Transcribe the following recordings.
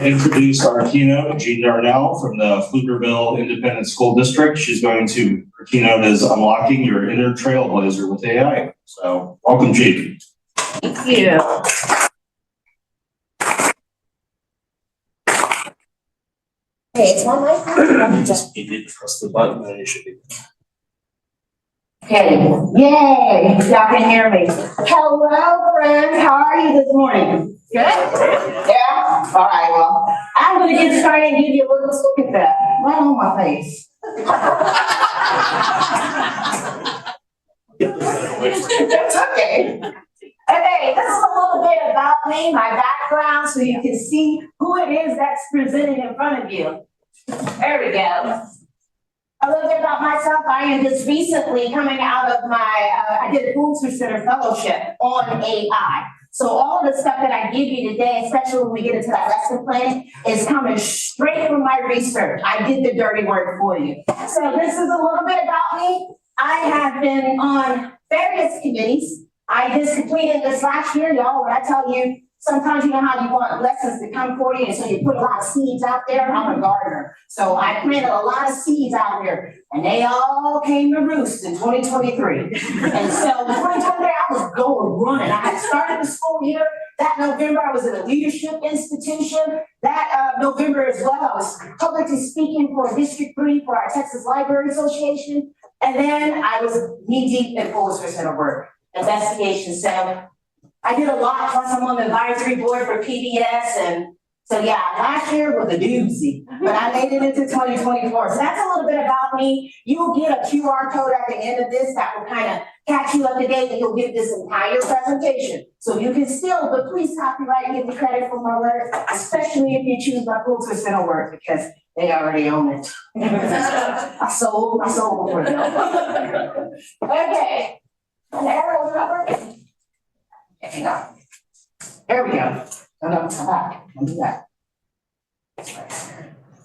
introduce our keynote, Jean Darnell from the Pflugerville Independent School District. She's going to, her keynote is Unlocking Your Inner Trailblazer with AI. So welcome, Jean. Thank you. Hey, it's my mic. You need to press the button and you should be. Okay, yay, y'all can hear me. Hello, friends, how are you this morning? Good? Yeah? All right, well, I'm gonna get started and give you a little look at that, right on my face. That's okay. Okay, this is a little bit about me, my background, so you can see who it is that's presented in front of you. There we go. A little bit about myself. I am just recently coming out of my, I did a Pflugerville Center fellowship on AI. So all of the stuff that I give you today, especially when we get into that lesson plan, is coming straight from my research. I did the dirty work for you. So this is a little bit about me. I have been on various committees. I just completed this last year, y'all, when I tell you, sometimes you know how you want lessons to come for you, and so you put a lot of seeds out there. I'm a gardener, so I planted a lot of seeds out there, and they all came to roost in 2023. And so in 2023, I was going running. I had started the school year. That November, I was in a leadership institution. That November as well, I was publicly speaking for District 3 for our Texas Library Association. And then I was knee-deep in Pflugerville Center work, investigation. So I did a lot, plus I'm on the advisory board for PBS, and so yeah, last year was a doozy, but I made it into 2024. So that's a little bit about me. You'll get a QR code at the end of this that will kind of catch you up to date, and you'll get this entire presentation. So you can still, but please copyright and give me credit for my work, especially if you choose my Pflugerville Center work, because they already own it. I sold before them. Okay, an arrow number. Hang on. There we go. No, come back. I'll do that.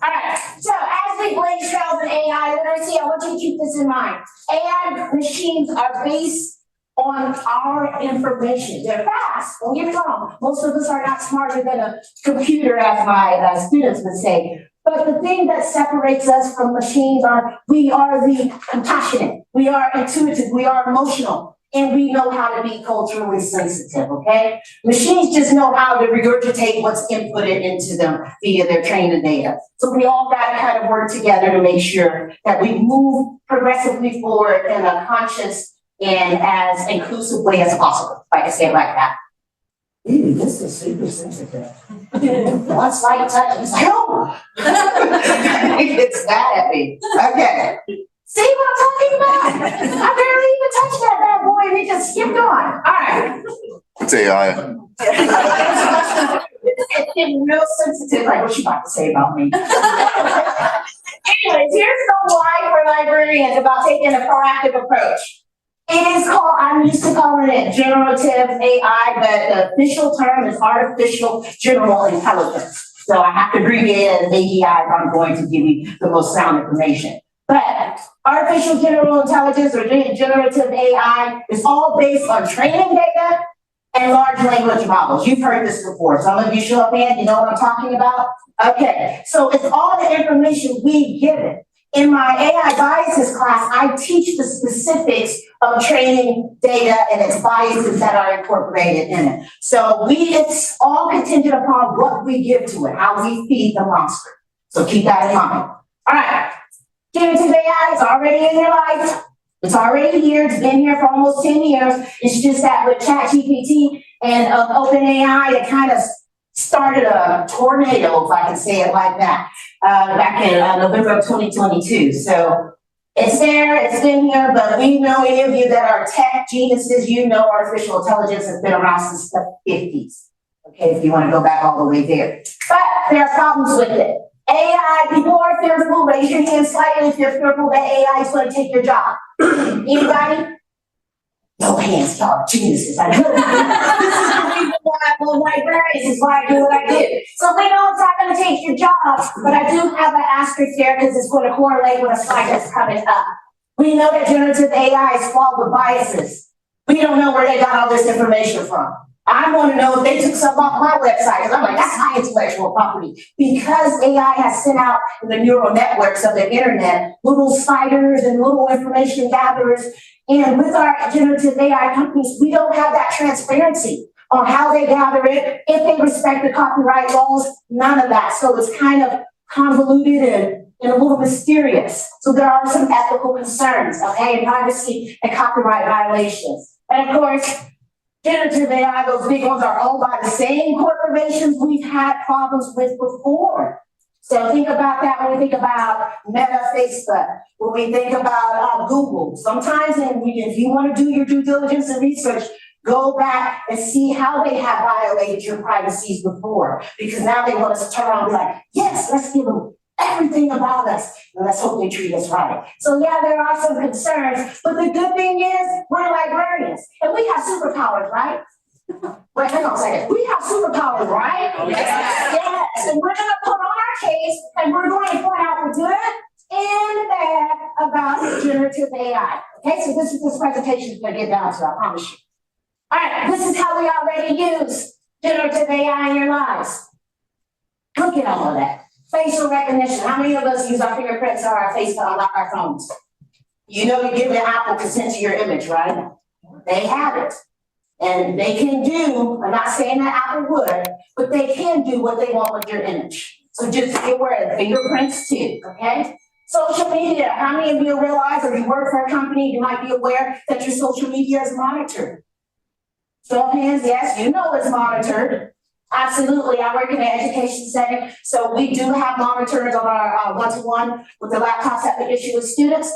All right. So as we blaze trails in AI literacy, I want you to keep this in mind. AI machines are based on our information. They're fast. Don't get me wrong. Most of us are not smarter than a computer, as my students would say. But the thing that separates us from machines are we are the compassionate, we are intuitive, we are emotional. And we know how to be culturally sensitive, okay? Machines just know how to regurgitate what's inputted into them via their training data. So we all got to kind of work together to make sure that we move progressively forward in a conscious and as inclusively as possible, if I can say it like that. Ooh, this is super sensitive. One slight touch, it's like, oh! It's that heavy. Okay. See what I'm talking about? I barely even touched that bad boy and it just skipped on. All right. It's AI. It's getting real sensitive, like what you about to say about me. Anyways, here's the why for librarians about taking a proactive approach. It is called, I'm used to calling it generative AI, but the official term is artificial general intelligence. So I have to abbreviate it as AGI if I'm going to give you the most sound information. But artificial general intelligence or generative AI is all based on training data and large language models. You've heard this before. Some of you show up in, you know what I'm talking about? Okay, so it's all the information we give it. In my AI biases class, I teach the specifics of training data and its biases that are incorporated in it. So it's all contingent upon what we give to it, how we feed the monster. So keep that in mind. All right. Generative AI is already in your life. It's already here. It's been here for almost 10 years. It's just that with ChatGPT and OpenAI, it kind of started a tornado, if I can say it like that, back in November of 2022. So it's there, it's been here, but we know any of you that are tech geniuses, you know artificial intelligence has been around since the 50s. Okay, if you want to go back all the way there. But there are problems with it. AI, people are fearful. Raise your hand slightly if you're fearful that AI is going to take your job. Anybody? No hands, y'all geniuses. I know. This is the reason why I'm on librarians. This is why I do what I do. So we know it's not going to take your job, but I do have an asterisk there because it's going to correlate with a slide that's coming up. We know that generative AI is flawed with biases. We don't know where they got all this information from. I want to know if they took something off my website, because I'm like, that's my intellectual property. Because AI has sent out in the neural networks of the internet, little spiders and little information gatherers. And with our generative AI companies, we don't have that transparency on how they gather it, if they respect the copyright laws, none of that. So it's kind of convoluted and a little mysterious. So there are some ethical concerns, okay, and privacy and copyright violations. And of course, generative AI, those big ones are owned by the same corporations we've had problems with before. So think about that when we think about Meta, Facebook, when we think about Google. Sometimes if you want to do your due diligence and research, go back and see how they have violated your privacies before. Because now they want us to turn around and be like, yes, let's give them everything about us, and let's hope they treat us right. So yeah, there are some concerns, but the good thing is we're librarians, and we have superpowers, right? Wait, hang on a second. We have superpowers, right? Yes. Yes, and we're gonna put on our case, and we're going to point out the good and the bad about generative AI. Okay, so this is this presentation is gonna get down to, I promise you. All right, this is how we already use generative AI in your lives. Look at all of that. Facial recognition. How many of us use our fingerprints or our face to unlock our phones? You know, you give the Apple consent to your image, right? They have it. And they can do, I'm not saying that Apple would, but they can do what they want with your image. So just be aware of fingerprints too, okay? Social media. How many of you realize or you work for a company, you might be aware that your social media is monitored? Show of hands, yes, you know it's monitored. Absolutely, I work in the education setting, so we do have monitors on our one-to-one with the laptops that we issue with students.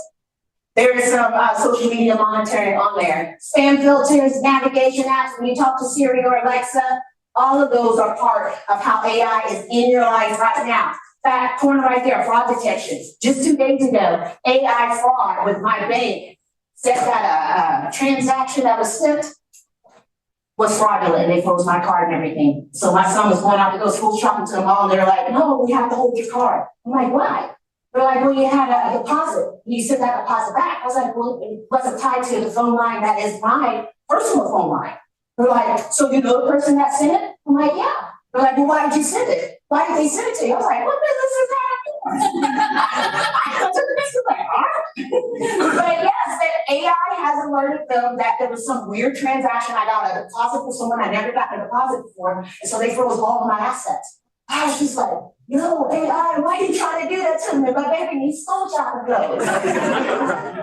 There is some social media monitoring on there. Spam filters, navigation apps, when you talk to Siri or Alexa, all of those are part of how AI is in your life right now. That corner right there, fraud detection. Just 2 days ago, AI fraud with my bank said that a transaction that was sent was fraudulent, and they froze my card and everything. So my son was going out to go school shopping to the mall, and they're like, no, we have to hold your card. I'm like, why? They're like, well, you had a deposit. You sent that deposit back. I was like, well, it wasn't tied to the phone line that is my personal phone line. They're like, so you know the person that sent it? I'm like, yeah. They're like, well, why did you send it? Why did they send it to you? I was like, what business is that? I took the business like, but yes, that AI has alerted them that there was some weird transaction. I got a deposit for someone I never got a deposit before, and so they froze all of my assets. I was just like, yo, AI, why are you trying to do that to me? My baby needs school shopping clothes.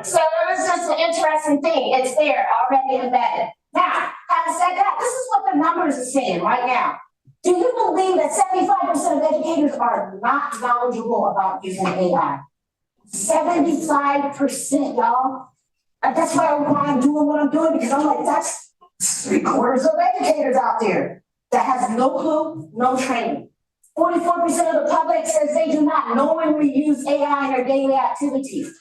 So it was just an interesting thing. It's there, already embedded. Now, having said that, this is what the numbers are saying right now. Do you believe that 75% of educators are not knowledgeable about using AI? 75%, y'all. And that's why I'm doing what I'm doing, because I'm like, that's 3/4 of educators out there that has no clue, no training. 44% of the public says they do not knowingly use AI in their daily activities.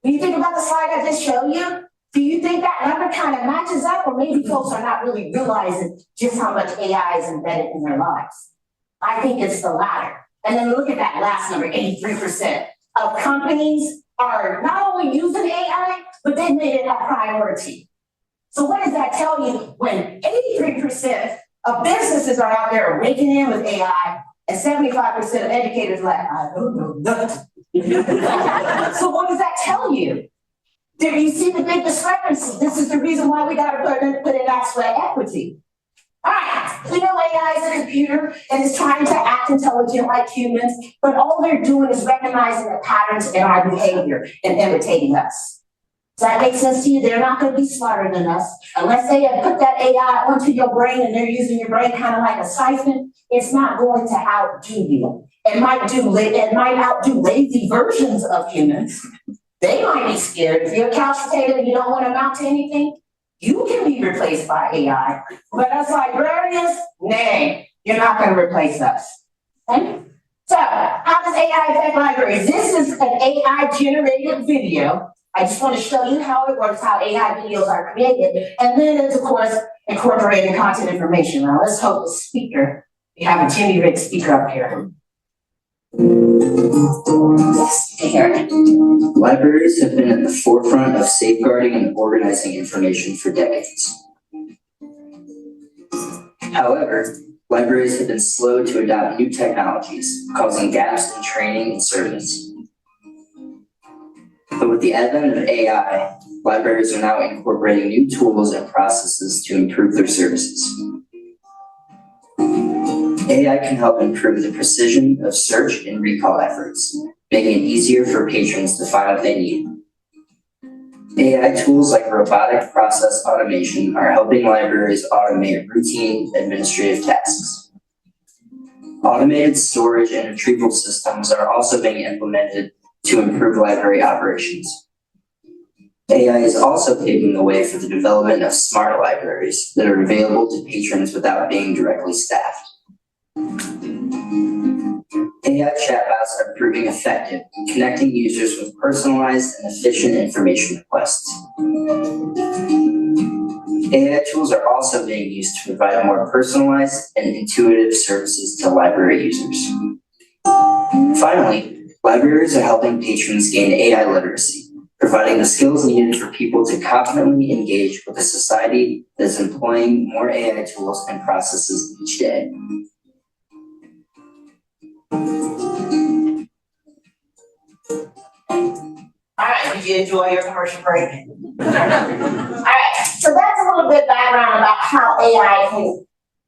When you think about the slide I just showed you, do you think that number kind of matches up, or maybe folks are not really realizing just how much AI is embedded in their lives? I think it's the latter. And then look at that last number, 83% of companies are not only using AI, but they made it a priority. So what does that tell you when 83% of businesses are out there raking in with AI and 75% of educators are like, I don't know nothing. So what does that tell you? Do you see the big discrepancy? This is the reason why we got to put in that sweat equity. All right, we know AI is a computer and is trying to act intelligent like humans, but all they're doing is recognizing the patterns in our behavior and imitating us. Does that make sense to you? They're not going to be smarter than us unless they have put that AI onto your brain and they're using your brain kind of like a siphon. It's not going to outdo you. It might outdo lazy versions of humans. They might be scared. If you're a couch potato and you don't want to amount to anything, you can be replaced by AI. But as librarians, nay, you're not going to replace us. Okay? So, how does AI affect libraries? This is an AI-generated video. I just want to show you how it works, how AI videos are created. And then it's, of course, incorporating content information. Now, let's hope the speaker, we have a Jimmy Rick speaker up here. Yes, to hear it. Libraries have been at the forefront of safeguarding and organizing information for decades. However, libraries have been slow to adopt new technologies, causing gaps in training and service. But with the advent of AI, libraries are now incorporating new tools and processes to improve their services. AI can help improve the precision of search and recall efforts, making it easier for patrons to find what they need. AI tools like robotic process automation are helping libraries automate routine administrative tasks. Automated storage and retrieval systems are also being implemented to improve library operations. AI is also paving the way for the development of smart libraries that are available to patrons without being directly staffed. AI chatbots are proving effective in connecting users with personalized and efficient information requests. AI tools are also being used to provide more personalized and intuitive services to library users. Finally, libraries are helping patrons gain AI literacy, providing the skills needed for people to confidently engage with a society that is employing more AI tools and processes each day. All right, did you enjoy your commercial break? All right, so that's a little bit background about how AI can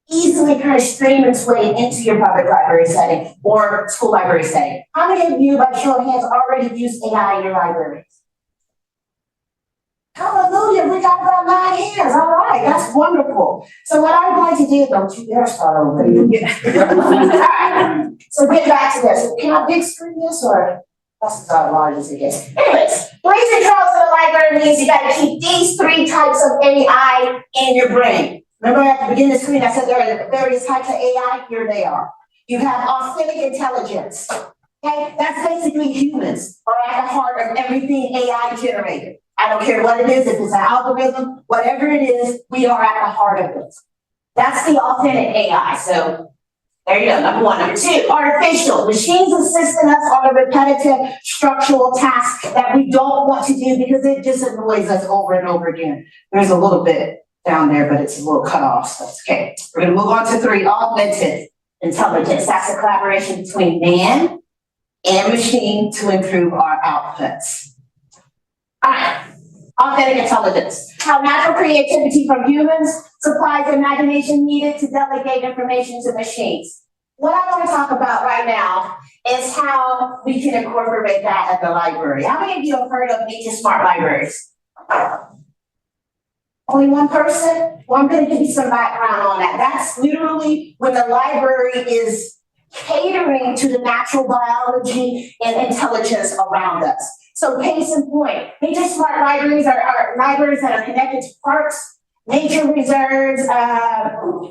easily kind of stream its way into your public library setting or school library setting. How many of you, by show of hands, already use AI in your libraries? Hallelujah, we got about 9 hands. All right, that's wonderful. So what I'd like to do, don't you dare start over. All right, so get back to this. Can I big screen this or? That's about large as it gets. Anyways, basic trails to the library means you gotta keep these 3 types of AI in your brain. Remember at the beginning of the screen, I said there are various types of AI? Here they are. You have authentic intelligence. Okay, that's basically humans are at the heart of everything AI generated. I don't care what it is, if it's an algorithm, whatever it is, we are at the heart of it. That's the authentic AI. So there you go, number 1. Number 2, artificial. Machines assisting us on a repetitive structural task that we don't want to do because it just annoys us over and over again. There's a little bit down there, but it's a little cut off, so it's okay. We're gonna move on to 3, augmented intelligence. That's the collaboration between man and machine to improve our outputs. All right, authentic intelligence. How natural creativity from humans supplies the imagination needed to delegate information to machines. What I want to talk about right now is how we can incorporate that at the library. How many of you have heard of Nature Smart Libraries? Only one person? Well, I'm going to give you some background on that. That's literally when the library is catering to the natural biology and intelligence around us. So case in point, Nature Smart Libraries are libraries that are connected to parks, nature reserves,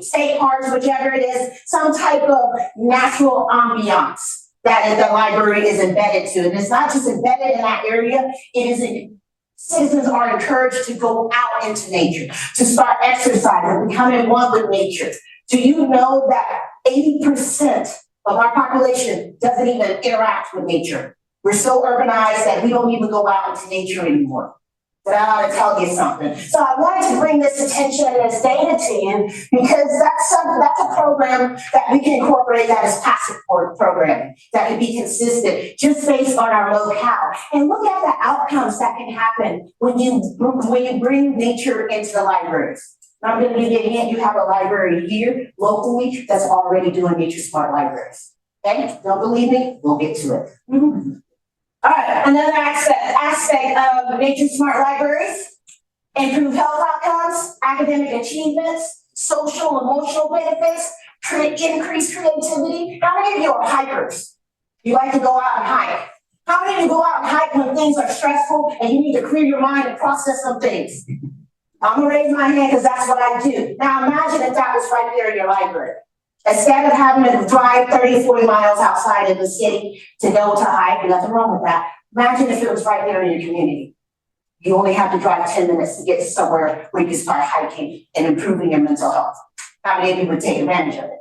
state parks, whichever it is, some type of natural ambiance that the library is embedded to. And it's not just embedded in that area, citizens are encouraged to go out into nature, to start exercising, becoming one with nature. Do you know that 80% of our population doesn't even interact with nature? We're so urbanized that we don't even go out into nature anymore. But I ought to tell you something. So I wanted to bring this attention and this data to you because that's a program that we can incorporate that as passive programming that can be consistent just based on our locale. And look at the outcomes that can happen when you bring nature into the libraries. I'm going to give you a hint. You have a library here locally that's already doing Nature Smart Libraries. Okay? Don't believe me? We'll get to it. All right, another aspect of Nature Smart Libraries, improve health outcomes, academic achievements, social, emotional benefits, increase creativity. How many of you are hikers? You like to go out and hike. How many of you go out and hike when things are stressful and you need to clear your mind and process some things? I'm gonna raise my hand because that's what I do. Now imagine if that was right there in your library. Instead of having to drive 30, 40 miles outside of the city to go to hike, nothing wrong with that. Imagine if it was right there in your community. You only have to drive 10 minutes to get to somewhere where you can start hiking and improving your mental health. How many of you would take advantage of it?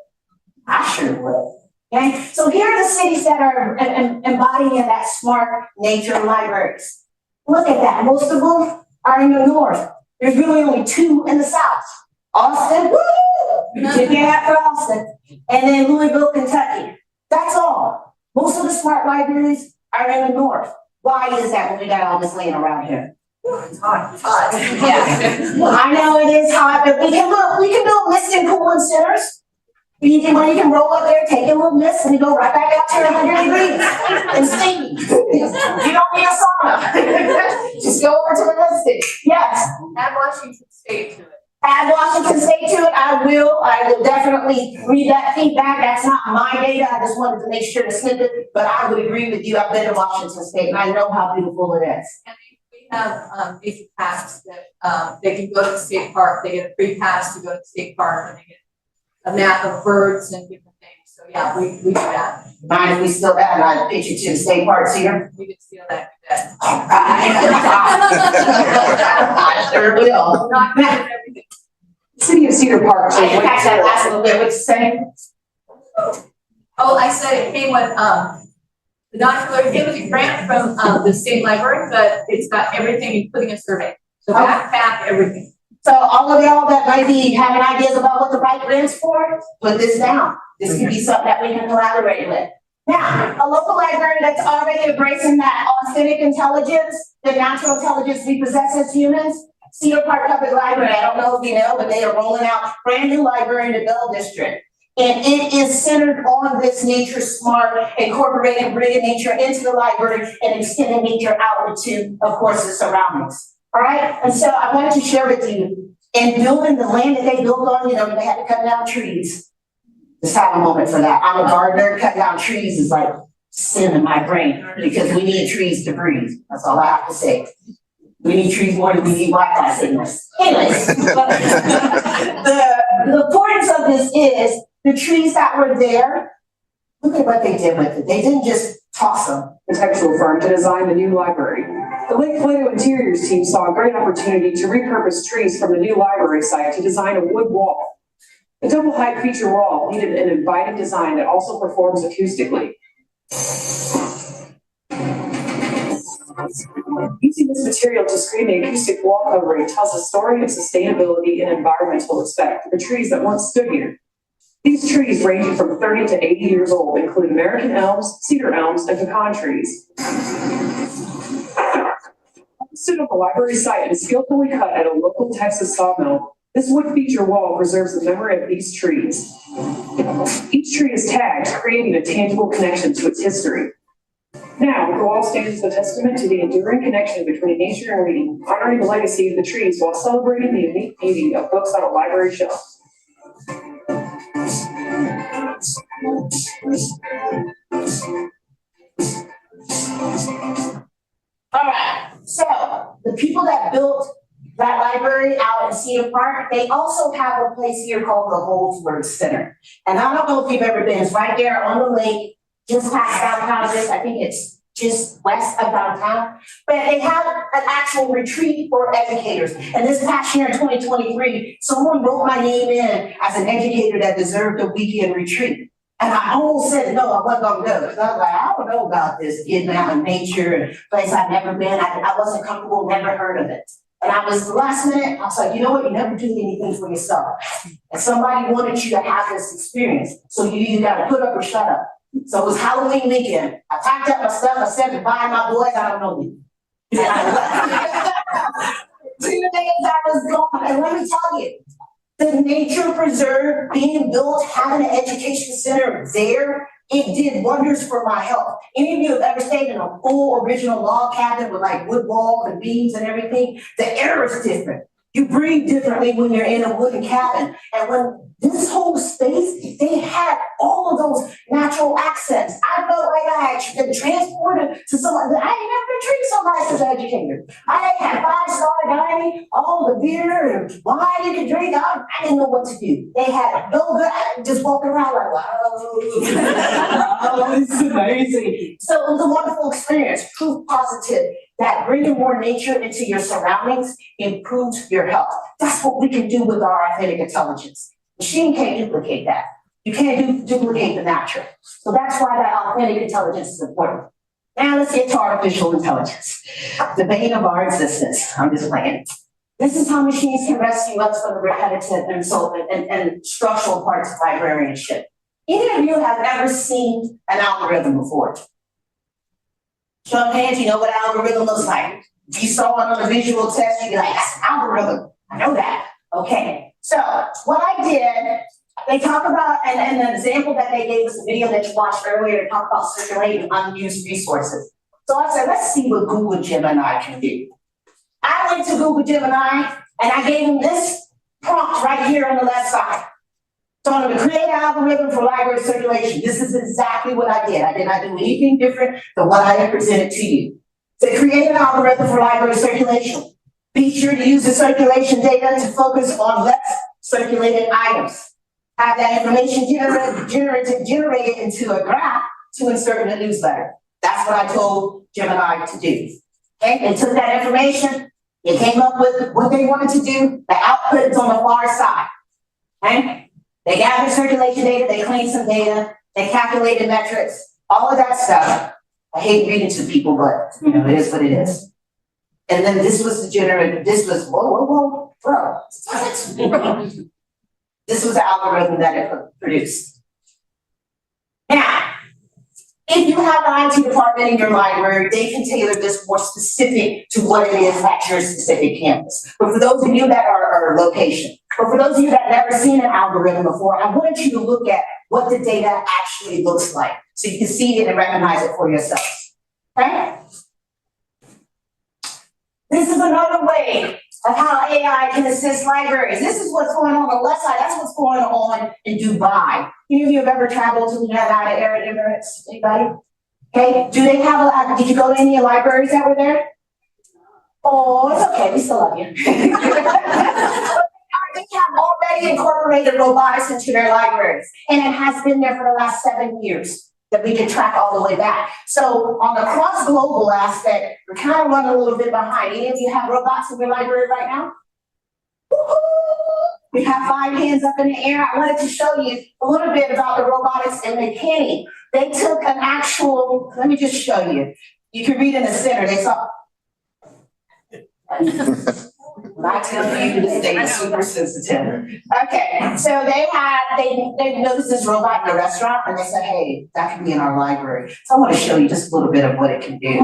I sure would. Okay, so here are the cities that are embodying that smart nature libraries. Look at that, most of them are in the north. There's really only 2 in the south. Austin, woo! Give me that for Austin. And then Louisville, Kentucky. That's all. Most of the smart libraries are in the north. Why is that when we got all this land around here? It's hot. It's hot. Yeah. I know it is hot, but we can build mist and cooling centers. You can roll up there, take a little mist, and you go right back out to 100 degrees and steam. You don't need a sauna. Just go over to the misting. Yes. Add Washington State to it. Add Washington State to it. I will definitely read that feedback. That's not my data. I just wanted to make sure to snip it. But I would agree with you. I've been to Washington State and I know how beautiful it is. And we have nature paths that they can go to the state park. They get a free pass to go to the state park, and they get a map of birds and different things. So yeah, we do that. Mind if we still add, I pitch you to the state parks here? We can steal that. That. I sure will. Not good at everything. City of Cedar Park. I didn't catch that last little bit. What you saying? Oh, I said it came with the it was a grant from the state library, but it's got everything, including a survey. So backpack, everything. So all of y'all that might be having ideas about what the right grant's for, put this down. This could be something that we can collaborate with. Now, a local library that's already embracing that authentic intelligence, the natural intelligence we possess as humans, Cedar Park Public Library, I don't know if you know, but they are rolling out brand new library in the Bell District. And it is centered on this nature smart, incorporating bringing nature into the library and extending nature out into, of course, the surroundings. All right, and so I wanted to share with you, in building the land that they built on, you know, they had to cut down trees. Just have a moment for that. I'm a gardener, cut down trees is like sin in my brain because we need trees to breathe. That's all I have to say. We need trees more than we need Wi-Fi signals. Anyways, the importance of this is the trees that were there, look at what they did with it. They didn't just toss them. Architectural firm to design the new library. The Lake Plato Interiors team saw a great opportunity to repurpose trees from the new library site to design a wood wall. The double height feature wall needed an inviting design that also performs acoustically. Using this material to screen the acoustic wall covering tells a story of sustainability and environmental respect for the trees that once stood here. These trees, ranging from 30 to 80 years old, include American elms, cedar elms, and pecan trees. Stood on the library site and skillfully cut at a local Texas sawmill, this wood feature wall preserves the memory of these trees. Each tree is tagged, creating a tangible connection to its history. Now, the wall stands as a testament to the enduring connection between nature and reading, honoring the legacy of the trees while celebrating the unique beauty of books on a library shelf. All right, so the people that built that library out in Cedar Park, they also have a place here called the Holdsworth Center. And I don't know if you've ever been, it's right there on the lake, just past downtown, I think it's just west of downtown. But they have an actual retreat for educators. And this past year in 2023, someone wrote my name in as an educator that deserved a weekend retreat. And I almost said no, I wasn't gonna go, because I was like, I don't know about this getting out in nature, and place I've never been. I wasn't comfortable, never heard of it. And I was last minute, I was like, you know what, you never do anything for yourself. And somebody wanted you to have this experience. So you either gotta put up or shut up. So it was Halloween weekend. I packed up my stuff, I said goodbye to my boys, I don't know you. And I left. 2 days I was gone, and let me tell you, the nature preserve being built, having an education center there, it did wonders for my health. Any of you have ever stayed in a full original log cabin with like wood walls and beams and everything? The air is different. You breathe differently when you're in a wooden cabin. And when this whole space, they had all of those natural accents. I felt like I had been transported to someone. I ain't never been treated so nice as an educator. I had 5-star dining, all the beer and wine you could drink. I didn't know what to do. They had no good, I just walking around like, wow. Oh, this is amazing. So it was a wonderful experience, proof positive that bringing more nature into your surroundings improves your health. That's what we can do with our authentic intelligence. Machine can't duplicate that. You can't duplicate the natural. So that's why that authentic intelligence is important. Now let's get to artificial intelligence. The bane of our existence. I'm just playing. This is how machines can rescue us from the repetitive and structural parts of librarianship. Any of you have ever seen an algorithm before? Show of hands, you know what an algorithm looks like. If you saw it on a visual test, you'd be like, that's an algorithm. I know that. Okay. So what I did, they talk about, and the example that they gave was a video that you watched earlier to talk about circulating unused resources. So I said, let's see what Google Gemini can do. I went to Google Gemini and I gave them this prompt right here on the left side. So I'm going to create an algorithm for library circulation. This is exactly what I did. I did not do anything different than what I had presented to you. To create an algorithm for library circulation, be sure to use the circulation data to focus on less circulated items. Have that information generated into a graph to insert in a newsletter. That's what I told Gemini to do. Okay, it took that information, it came up with what they wanted to do, the output is on the far side. Okay? They gathered circulation data, they cleaned some data, they calculated metrics, all of that stuff. I hate reading to people, but you know, it is what it is. And then this was whoa, bro. This was the algorithm that it produced. Now, if you have an IT department in your library, they can tailor this more specific to what it is at your specific campus. But for those of you that are location, or for those of you that have never seen an algorithm before, I wanted you to look at what the data actually looks like so you can see it and recognize it for yourselves. Okay? This is another way of how AI can assist libraries. This is what's going on the left side. That's what's going on in Dubai. Any of you have ever traveled to the United Arab Emirates? Anybody? Okay. Do they have did you go to any libraries that were there? Oh, it's okay. We still love you. They have already incorporated robotics into their libraries, and it has been there for the last 7 years that we can track all the way back. So on the cross-global aspect, we're kind of running a little bit behind. Any of you have robots in your library right now? Woo-hoo! We have 5 hands up in the air. I wanted to show you a little bit about the robotics and mechanic. They took an actual, let me just show you. You can read in the center, they saw. When I tell you to stay super sensitive. Okay, so they noticed this robot in a restaurant and they said, hey, that could be in our library. So I want to show you just a little bit of what it can do.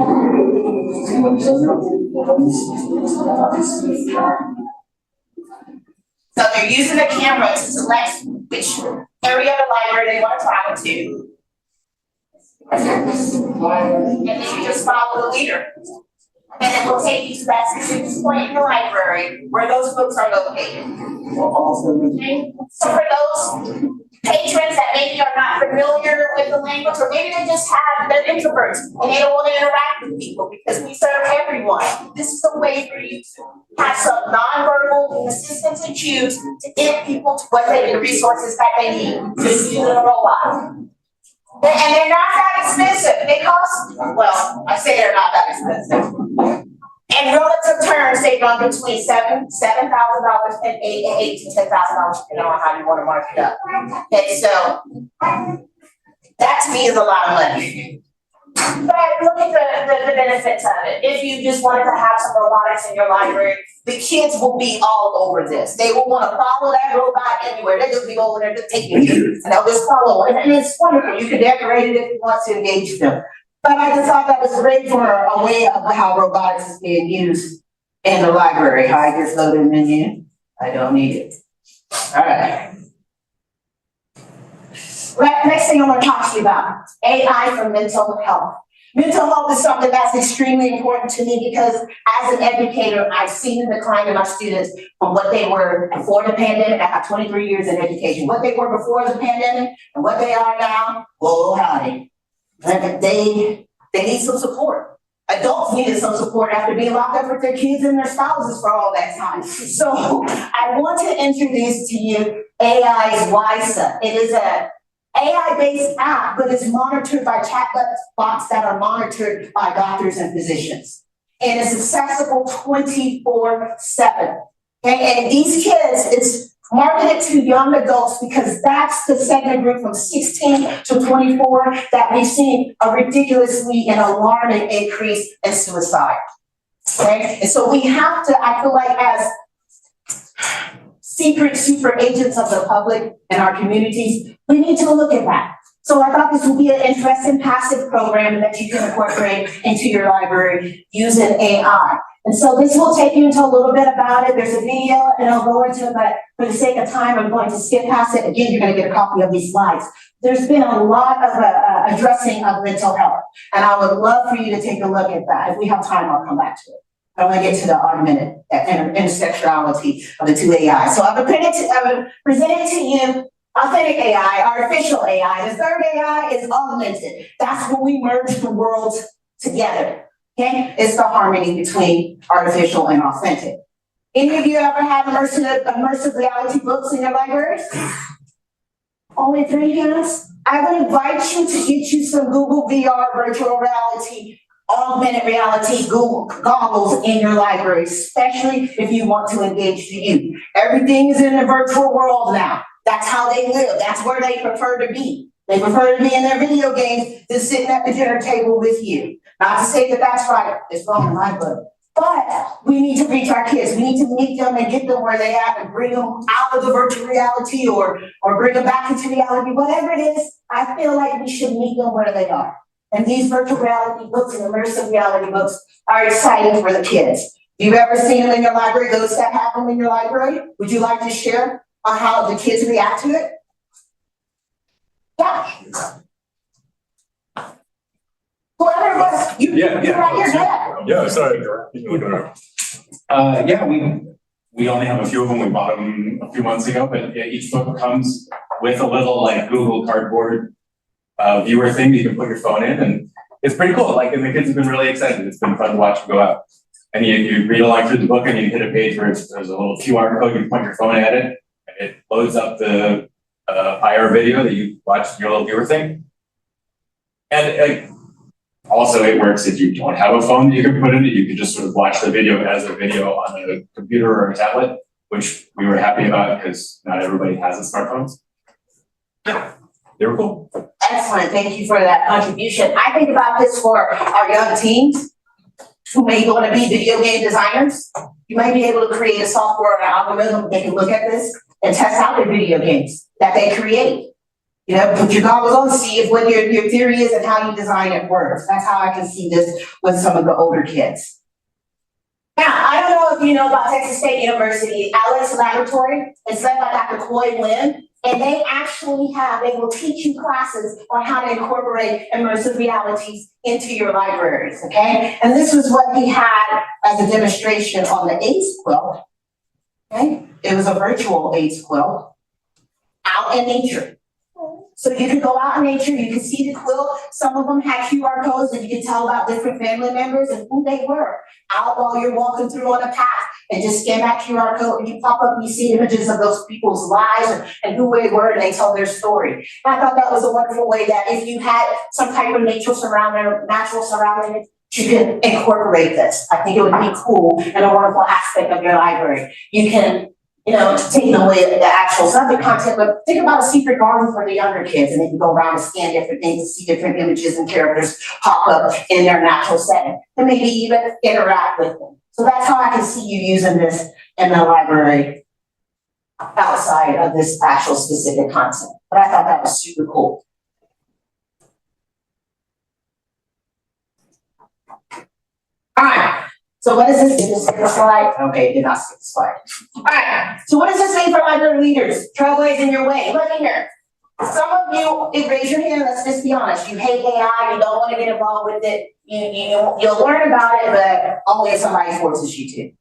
So they're using a camera to select which area of the library they want to travel to. And then you just follow the leader. And it will take you to that specific point in the library where those books are located. Okay? So for those patrons that maybe are not familiar with the language, or maybe they just they're introverts and they don't want to interact with people because we serve everyone. This is a way for you to have some nonverbal assistance and cues to get people to the resources that they need to use in a robot. And they're not that expensive. They cost, well, I say they're not that expensive. In relative terms, they run between $7,000 and $8,000 to $10,000, depending on how you want to mark it up. Okay, so that to me is a lot of money. But look at the benefits of it. If you just wanted to have some robotics in your library, the kids will be all over this. They will want to follow that robot anywhere. They'll just be over there just taking pictures and they'll just follow it. And it's wonderful. You can decorate it if you want to engage them. But I just thought that was great for a way of how robotics is being used in the library. Hi, here's loading menu. I don't need it. All right. Next thing I want to talk to you about, AI for mental health. Mental health is something that's extremely important to me because as an educator, I've seen the decline in my students from what they were before the pandemic. I have 23 years in education. What they were before the pandemic and what they are now, whoa, howdy. They need some support. Adults needed some support after being locked up with their kids and their spouses for all that time. So I want to introduce to you AI's WISA. It is a AI-based app, but it's monitored by chatbots that are monitored by doctors and physicians. And it's accessible 24/7. Okay, and these kids, it's marketed to young adults because that's the segment group from 16 to 24 that we've seen a ridiculously and alarming increase in suicide. Okay, and so we have to, I feel like as secret super agents of the public and our communities, we need to look at that. So I thought this would be an interesting passive program that you can incorporate into your library using AI. And so this will take you into a little bit about it. There's a video and I'll go into it, but for the sake of time, I'm going to skip past it. Again, you're going to get a copy of these slides. There's been a lot of addressing of mental health, and I would love for you to take a look at that. If we have time, I'll come back to it. I want to get to the augmented intersectionality of the two AI. So I've presented to you authentic AI, artificial AI. The third AI is augmented. That's when we merge the worlds together. Okay, it's the harmony between artificial and authentic. Any of you ever had immersive reality books in your libraries? Only 3 hands? I would invite you to get you some Google VR virtual reality, augmented reality Google goggles in your library, especially if you want to engage the youth. Everything is in the virtual world now. That's how they live. That's where they prefer to be. They prefer to be in their video games than sitting at the dinner table with you. Not to say that that's right. It's wrong in my book. But we need to reach our kids. We need to meet them and get them where they are and bring them out of the virtual reality or bring them back into reality. Whatever it is, I feel like we should meet them where they are. And these virtual reality books and immersive reality books are exciting for the kids. If you've ever seen them in your library, those that have them in your library, would you like to share on how the kids react to it? Yeah. Whoever it was, you right here, go. Yeah, sorry. Yeah, we only have a few of them. We bought them a few months ago, but yeah, each book comes with a little like Google Cardboard viewer thing that you can put your phone in, and it's pretty cool. Like, and the kids have been really excited. It's been fun to watch them go out. And you read along through the book, and you hit a page where there's a little QR code. You point your phone at it, and it loads up the IR video that you watched in your little viewer thing. And also, it works if you don't have a phone that you can put in it. You can just sort of watch the video as a video on a computer or a tablet, which we were happy about because not everybody has a smartphones. Yeah, they were cool. Excellent, thank you for that contribution. I think about this for our young teens who may want to be video game designers. You might be able to create a software or algorithm that can look at this and test out the video games that they create. You know, put your goggles on, see if what your theory is and how you design it works. That's how I can see this with some of the older kids. Now, I don't know if you know about Texas State University, Alice Laboratory. It's led by Dr. Coy Lynn, and they will teach you classes on how to incorporate immersive realities into your libraries, okay? And this was what he had as a demonstration on the AIDS quilt, okay? It was a virtual AIDS quilt out in nature. So you could go out in nature, you could see the quilt. Some of them had QR codes and you could tell about different family members and who they were out while you're walking through on a path, and just scan that QR code and you pop up and you see images of those people's lives and who they were, and they tell their story. And I thought that was a wonderful way that if you had some type of natural surrounding, you can incorporate this. I think it would be cool and a wonderful aspect of your library. You can, taking away the actual subject content, but think about a secret garden for the younger kids, and they can go around and scan different things and see different images and characters pop up in their natural setting, and maybe even interact with them. So that's how I can see you using this in the library outside of this actual specific content. But I thought that was super cool. All right. So what does this mean? Just skip the slide? Okay, did not skip the slide. All right, so what does this mean for library leaders? Trailblazing your way. Look at here. Some of you, raise your hand, let's just be honest. You hate AI, you don't want to get involved with it. You'll learn about it, but only if somebody forces you to.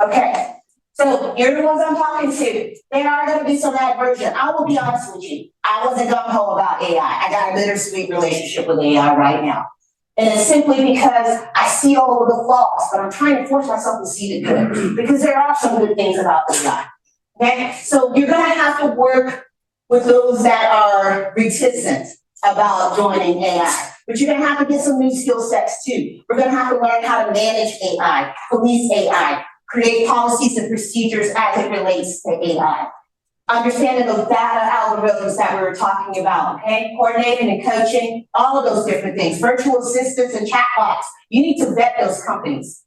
Okay, so you're the ones I'm talking to. There are going to be some adversion. I will be honest with you. I wasn't gung-ho about AI. I got a bittersweet relationship with AI right now. And it's simply because I see all of the flaws, but I'm trying to force myself to see the good, because there are some good things about AI. Okay, so you're going to have to work with those that are reticent about joining AI, but you're going to have to get some new skill sets too. We're going to have to learn how to manage AI, police AI, create policies and procedures as it relates to AI. Understanding those data algorithms that we were talking about, okay? Coordinating and coaching, all of those different things. Virtual assistants and chatbots. You need to vet those companies.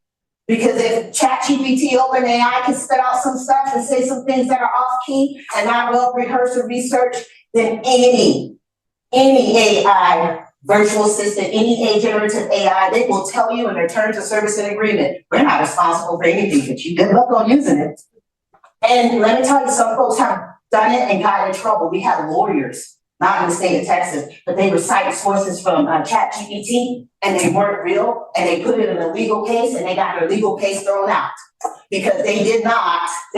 Because if ChatGPT, OpenAI can spit out some stuff and say some things that are off key and not well rehearsed or researched, then any AI virtual assistant, any generative AI, they will tell you in their terms of service and agreement, we're not responsible for anything, but you good luck on using it. And let me tell you, some folks have done it and got in trouble. We have lawyers, not in the state of Texas, but they recite sources from ChatGPT and they weren't real and they put it in a legal case and they got their legal case thrown out because they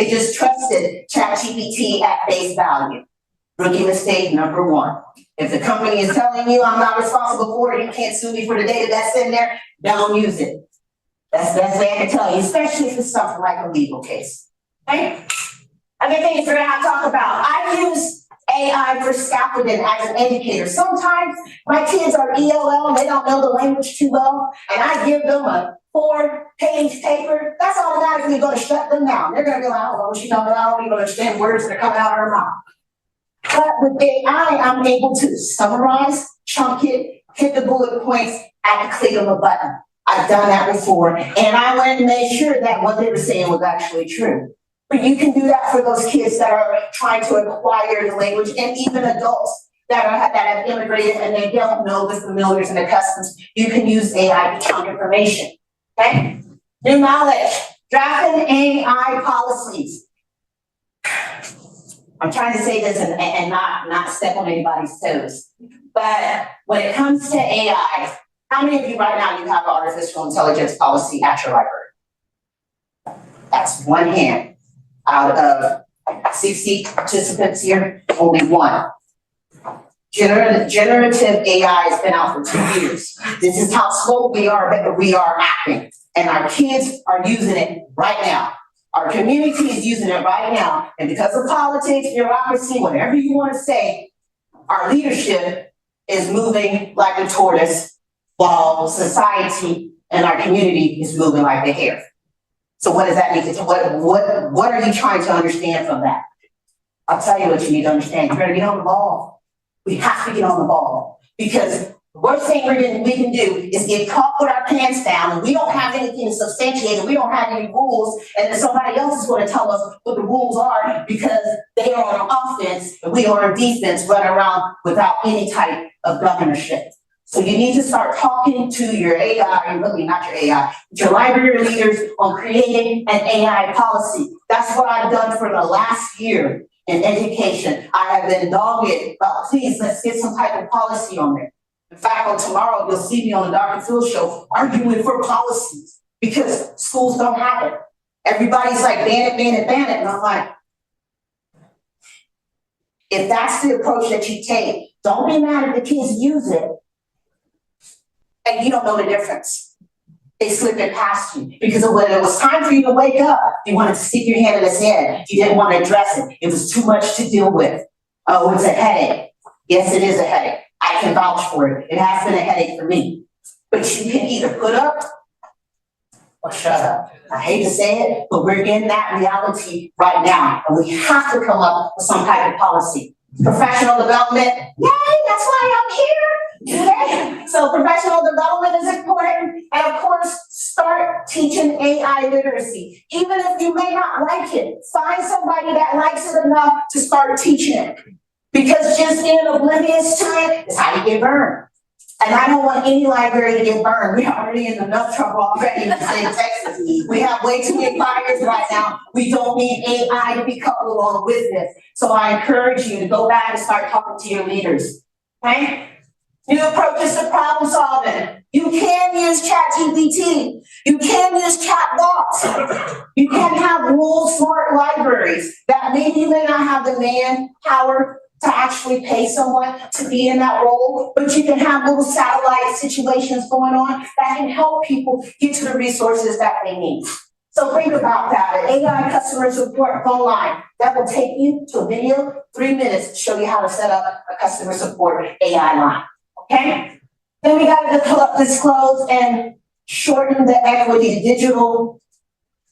just trusted ChatGPT at face value. Rookie mistake number one. If the company is telling you I'm not responsible for it, you can't sue me for the data that's in there, don't use it. That's the best way I can tell you, especially if it's something like a legal case. Okay? Other things we're gonna have to talk about. I use AI for scaffolding as an educator. Sometimes my kids are ELL and they don't know the language too well, and I give them a 4-page paper. That's automatically gonna shut them down. They're gonna be like, I don't know what she's talking about, I don't even understand words that are coming out of her mouth. But with AI, I'm able to summarize, chunk it, hit the bullet points at the click of a button. I've done that before, and I went and made sure that what they were saying was actually true. But you can do that for those kids that are trying to acquire the language, and even adults that have immigrated and they don't know the familiars and the customs. You can use AI to chunk information. Okay? New knowledge, drafting AI policies. I'm trying to say this and not step on anybody's toes. But when it comes to AI, how many of you right now you have an artificial intelligence policy at your library? That's one hand. Out of 60 participants here, only one. Generative AI has been out for 2 years. This is how slow we are acting. And our kids are using it right now. Our community is using it right now. And because of politics, bureaucracy, whatever you want to say, our leadership is moving like a tortoise while society and our community is moving like the hare. So what does that mean? What are you trying to understand from that? I'll tell you what you need to understand. You're gonna get on the ball. We have to get on the ball because the worst thing we can do is get caught with our pants down and we don't have anything substantiated. We don't have any rules, and then somebody else is going to tell us what the rules are because they are on offense and we are on defense, running around without any type of governorship. So you need to start talking to your AI, really not your AI, but your library leaders on creating an AI policy. That's what I've done for the last year in education. I have been dogged about, please, let's get some type of policy on there. In fact, on tomorrow, you'll see me on the Dr. Phil show arguing for policies because schools don't have it. Everybody's like, ban it, and I'm like, if that's the approach that you take, don't be mad if the kids use it and you don't know the difference. They slip it past you because when it was time for you to wake up, you wanted to stick your hand in his head. You didn't want to address it. It was too much to deal with. Oh, it's a headache. Yes, it is a headache. I can vouch for it. It has been a headache for me. But you can either put up or shut up. I hate to say it, but we're in that reality right now. And we have to come up with some type of policy. Professional development, yay, that's why I'm here. Okay? So professional development is important. And of course, start teaching AI literacy. Even if you may not like it, find somebody that likes it enough to start teaching it. Because just being oblivious to it is how you get burned. And I don't want any library to get burned. We're already in enough trouble already in the state of Texas. We have way too many fires right now. We don't need AI to be coupled along with this. So I encourage you to go back and start talking to your leaders. Okay? New approaches to problem solving. You can use ChatGPT. You can use chatbots. You can have rule smart libraries that maybe you may not have the manpower to actually pay someone to be in that role, but you can have little satellite situations going on that can help people get to the resources that they need. So think about that. An AI customer support phone line that will take you to a video, 3 minutes to show you how to set up a customer support AI line. Okay? Then we got to disclose and shorten the equity, digital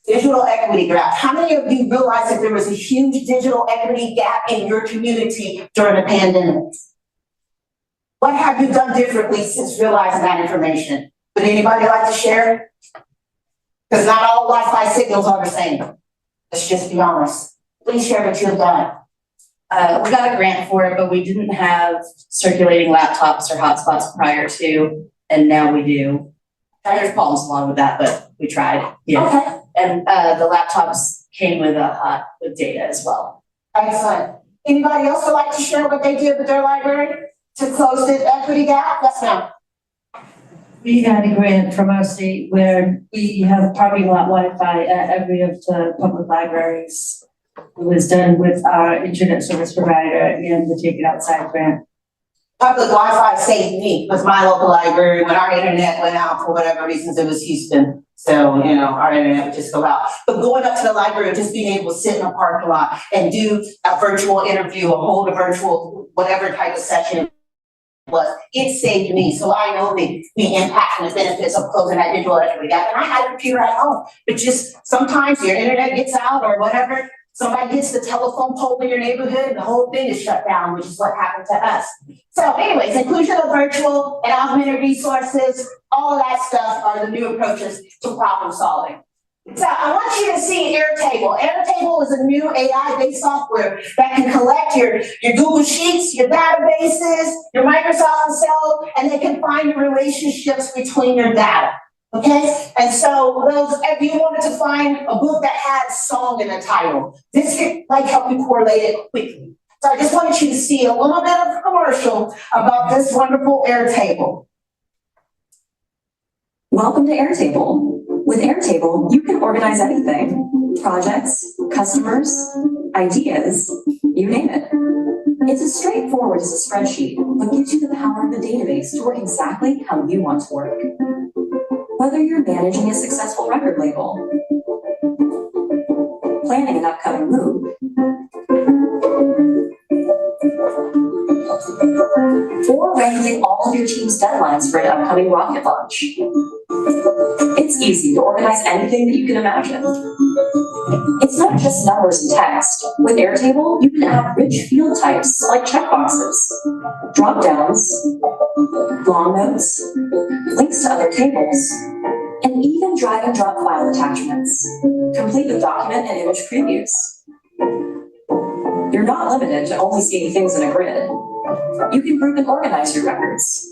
equity gap. How many of you realize that there was a huge digital equity gap in your community during the pandemic? What have you done differently since realizing that information? Would anybody like to share? Because not all Wi-Fi signals are the same. Let's just be honest. Please share what you've done. We got a grant for it, but we didn't have circulating laptops or hotspots prior to, and now we do. There's problems along with that, but we tried. Yeah. Okay, And the laptops came with with data as well. excellent. Anybody else would like to share what they did with their library to close this equity gap? Yes, ma'am. We had a grant from our state where we have parking lot Wi-Fi at every of the public libraries. It was done with our internet service provider and the Take It Outside grant. Public Wi-Fi saved me with my local library when our internet went out for whatever reasons. It was Houston. So, our internet would just go out. But going up to the library, just being able to sit in a parking lot and do a virtual interview or hold a virtual, whatever type of session was, it saved me. So I know the impact and the benefits of closing that digital equity gap. And I had a computer at home, but just sometimes your internet gets out or whatever. Somebody hits the telephone pole in your neighborhood and the whole thing is shut down, which is what happened to us. So anyways, inclusion of virtual and augmented resources, all of that stuff are the new approaches to problem solving. So I want you to see Airtable. Airtable is a new AI-based software that can collect your Google Sheets, your databases, your Microsoft Excel, and they can find the relationships between your data. Okay, and so if you wanted to find a book that had song in the title, this could help you correlate it quickly. So I just wanted you to see a little bit of a commercial about this wonderful Airtable. Welcome to Airtable. With Airtable, you can organize anything: projects, customers, ideas, you name it. It's as straightforward as a spreadsheet, but gives you the power of the database to work exactly how you want to work. Whether you're managing a successful record label, planning an upcoming move, or wrangling all of your team's deadlines for an upcoming rocket launch, it's easy to organize anything that you can imagine. It's not just numbers and text. With Airtable, you can add rich field types like checkboxes, drop-downs, long notes, links to other tables, and even drag and drop file attachments, complete with document and image previews. You're not limited to only seeing things in a grid. You can group and organize your records,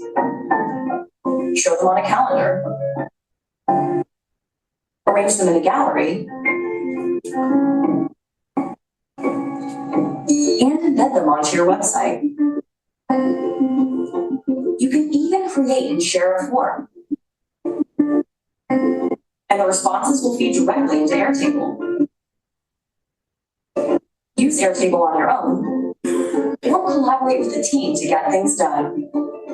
show them on a calendar, arrange them in a gallery, and embed them onto your website. You can even create and share a form. And the responses will feed directly into Airtable. Use Airtable on your own, or collaborate with the team to get things done.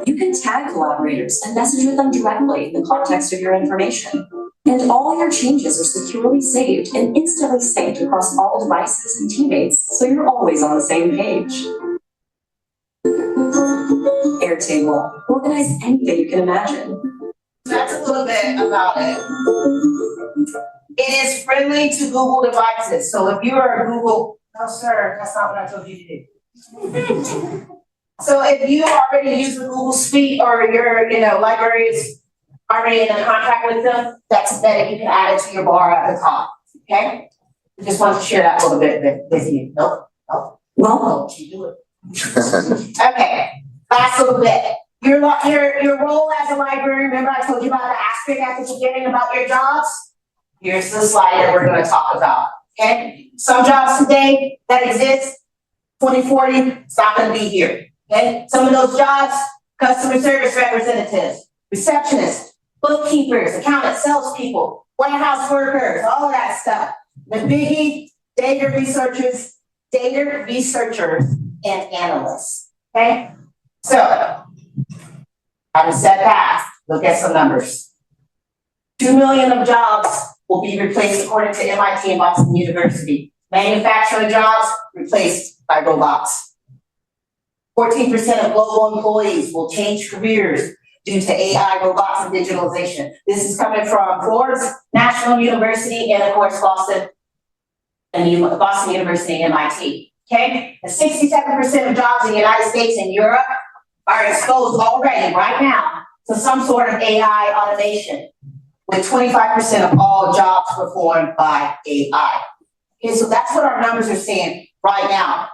You can tag collaborators and message with them directly in the context of your information. And all your changes are securely saved and instantly synced across all devices and teammates, so you're always on the same page. Airtable. Organize anything you can imagine. That's a little bit about it. It is friendly to Google devices. So if you are a Google, no sir, that's not what I told you to do. So if you already use the Google Suite or your library is already in a contract with them, that's embedded. You can add it to your bar at the top. Okay? I just wanted to share that a little bit with you. Nope. Well, You do it. Okay. Last little bit. Your role as a librarian, remember I told you about the asterisk at the beginning about your jobs? Here's the slide that we're going to talk about, okay? Some jobs today that exist, 2040, it's not going to be here, okay? Some of those jobs, customer service representatives, receptionists, bookkeepers, accountants, salespeople, warehouse workers, all of that stuff. The biggie, data researchers, and analysts, okay? So, having said that, look at some numbers. 2 million of jobs will be replaced according to MIT and Boston University. Manufacturing jobs replaced by robots. 14% of global employees will change careers due to AI, robots, and digitalization. This is coming from Forbes, National University, and of course Boston University and MIT. Okay, and 67% of jobs in the United States and Europe are exposed already right now to some sort of AI automation. with 25% of all jobs performed by AI. Okay, so that's what our numbers are saying right now.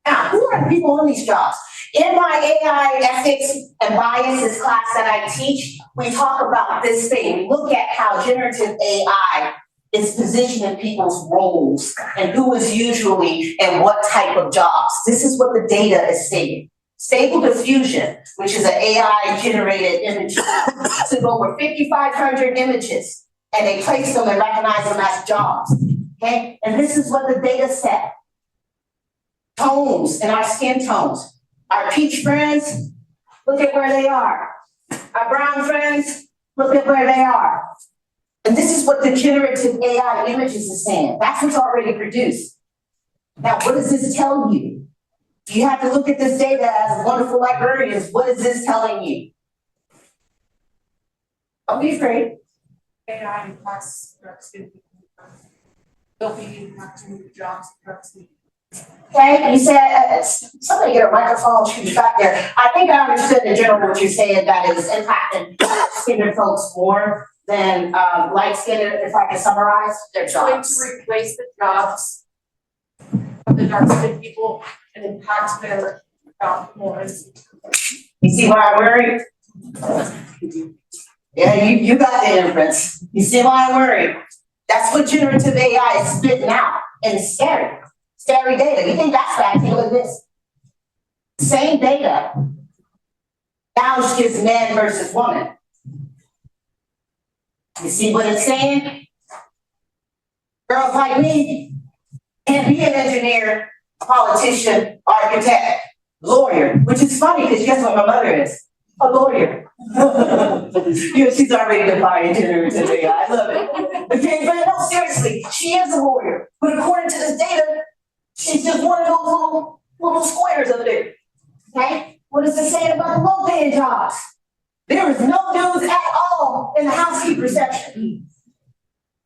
Now, who are the people in these jobs? In my AI ethics and biases class that I teach, we talk about this thing. We look at how generative AI is positioned in people's roles and who is usually in what type of jobs. This is what the data is saying. Stable Diffusion, which is an AI generated image, took over 5,500 images and they placed them and recognized them as jobs. Okay, and this is what the data said. Tones and our skin tones. Our peach friends, look at where they are. Our brown friends, look at where they are. And this is what the generative AI images is saying. That's what's already produced. Now, what does this tell you? You have to look at this data as wonderful librarians. What is this telling you? Don't be afraid. AI impacts productivity. They'll be impacting jobs productivity. Okay, you said, somebody get a microphone, shoot back there. I think I understood in general what you're saying, that is impacting skinned folks more than light skinned, if I can summarize their It's going jobs. to replace the jobs of the dark skinned people and impact their job more. You see why I'm worried? Yeah, you got the inference. You see why I'm worried? That's what generative AI is spitting out, and it's scary. Scary data. You think that's bad? Take a look at this. Same data. Now it's just man versus woman. You see what it's saying? Girls like me can't be an engineer, politician, architect, lawyer, which is funny because guess what my mother is? A lawyer. You know, she's already defining generative AI. I love it. Okay, but no, seriously, she is a lawyer. But according to this data, she's just one of those little squares up there. Okay? What is it saying about the low paying jobs? There is no news at all in the housekeeper section.